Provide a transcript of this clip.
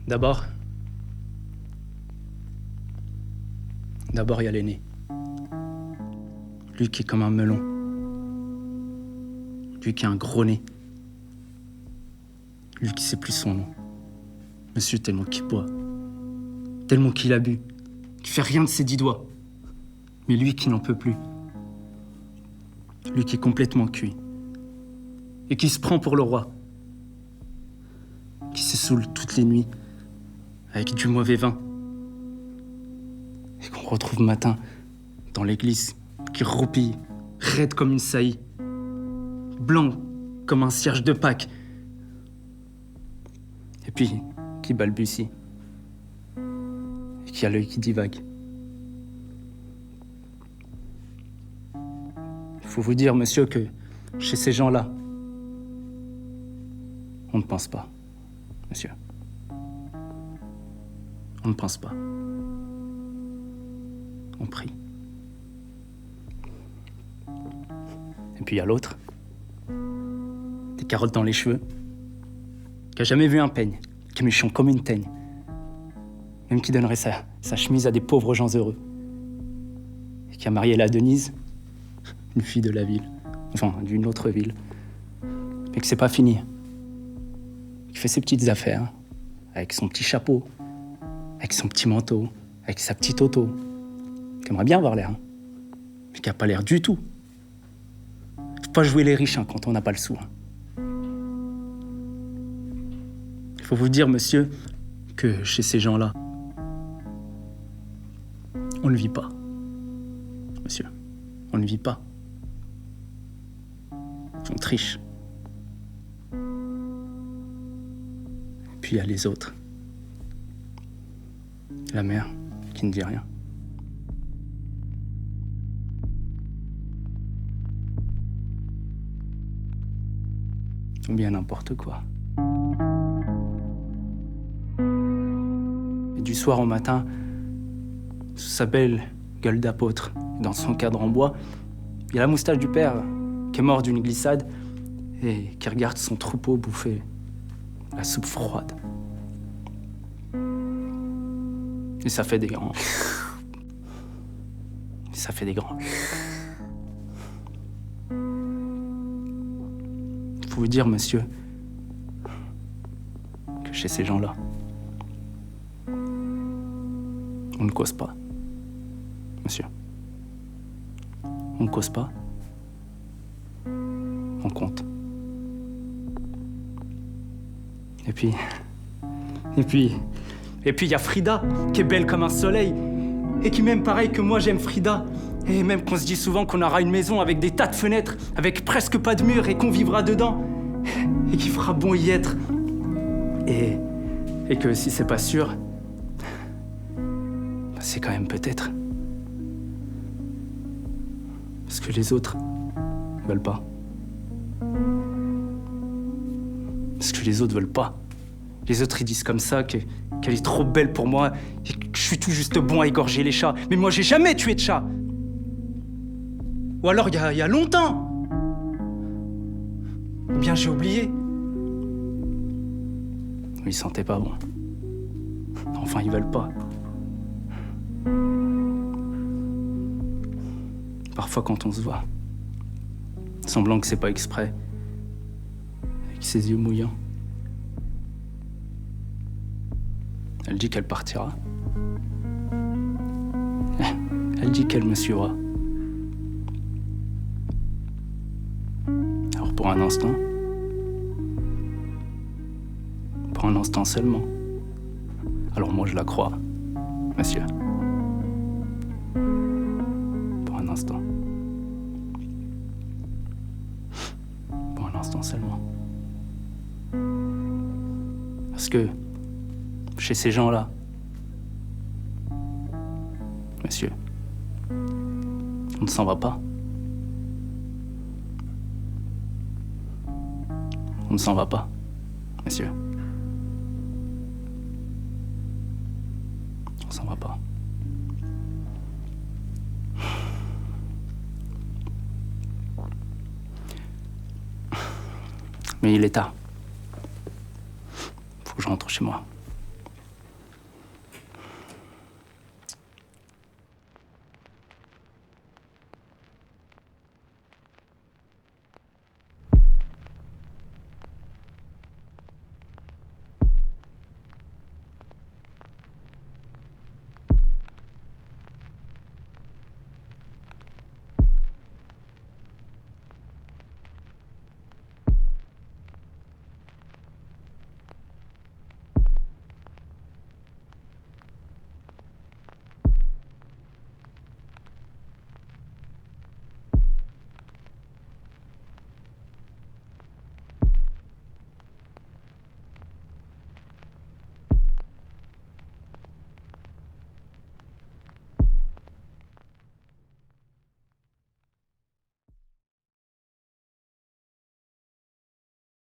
D'abord, il y a l'aîné. Lui qui est comme un melon. Lui qui a un gros nez. Lui qui sait plus son nom. Monsieur tellement qu'il boit. Tellement qu'il a bu. Qu'il fait rien de ses 10 doigts. Mais lui qui n'en peut plus. Lui qui est complètement cuit. Et qui se prend pour le roi. Qui se saoule toutes les nuits. Avec du mauvais vin. Et qu'on retrouve matin dans l'église. Qui roupille. Raide comme une saillie. Blanc comme un cierge de Pâques. Et puis, qui balbutie. Et qui a l'œil qui divague. Il faut vous dire, monsieur, que chez ces gens-là, on ne pense pas, monsieur. On ne pense pas. On prie. Et puis il y a l'autre, des carottes dans les cheveux, qui a jamais vu un peigne, qui est méchant comme une teigne, même qui donnerait sa chemise à des pauvres gens heureux, et qui a marié la Denise, une fille de la ville, enfin d'une autre ville, mais que c'est pas fini, qui fait ses petites affaires, avec son petit chapeau, avec son petit manteau, avec sa petite auto, qui aimerait bien avoir l'air, hein, mais qui a pas l'air du tout. Faut pas jouer les riches quand on n'a pas le sou. Il faut vous dire, monsieur, que chez ces gens-là, on ne vit pas. Monsieur, on ne vit pas. On triche. Et puis il y a les autres. La mère qui ne dit rien. Ou bien n'importe quoi. Et du soir au matin, sous sa belle gueule d'apôtre, dans son cadre en bois, il y a la moustache du père qui est mort d'une glissade et qui regarde son troupeau bouffer la soupe froide. Et ça fait des grands. Et ça fait des grands. Il faut vous dire, monsieur, que chez ces gens-là, on ne cause pas. Monsieur. On ne cause pas. On compte. Et puis, il y a Frida, qui est belle comme un soleil, et qui m'aime pareil que moi j'aime Frida. Et même qu'on se dit souvent qu'on aura une maison avec des tas de fenêtres, avec presque pas de murs, et qu'on vivra dedans, et qu'il fera bon y être. Et que si c'est pas sûr, c'est quand même peut-être. Parce que les autres veulent pas. Parce que les autres veulent pas. Les autres, ils disent comme ça qu'elle est trop belle pour moi et que je suis tout juste bon à égorger les chats. Mais moi, j'ai jamais tué de chat. Ou alors, il y a longtemps. Ou bien j'ai oublié. Ils sentaient pas bon. Enfin, ils veulent pas. Parfois, quand on se voit, semblant que c'est pas exprès, avec ses yeux mouillants, elle dit qu'elle partira. Elle dit qu'elle me suivra. Alors pour un instant seulement. Alors moi je la crois, monsieur. Pour un instant. Pour un instant seulement. Parce que chez ces gens-là, monsieur, on ne s'en va pas. On ne s'en va pas, monsieur. On s'en va pas. Mais il est tard. Faut que je rentre chez moi.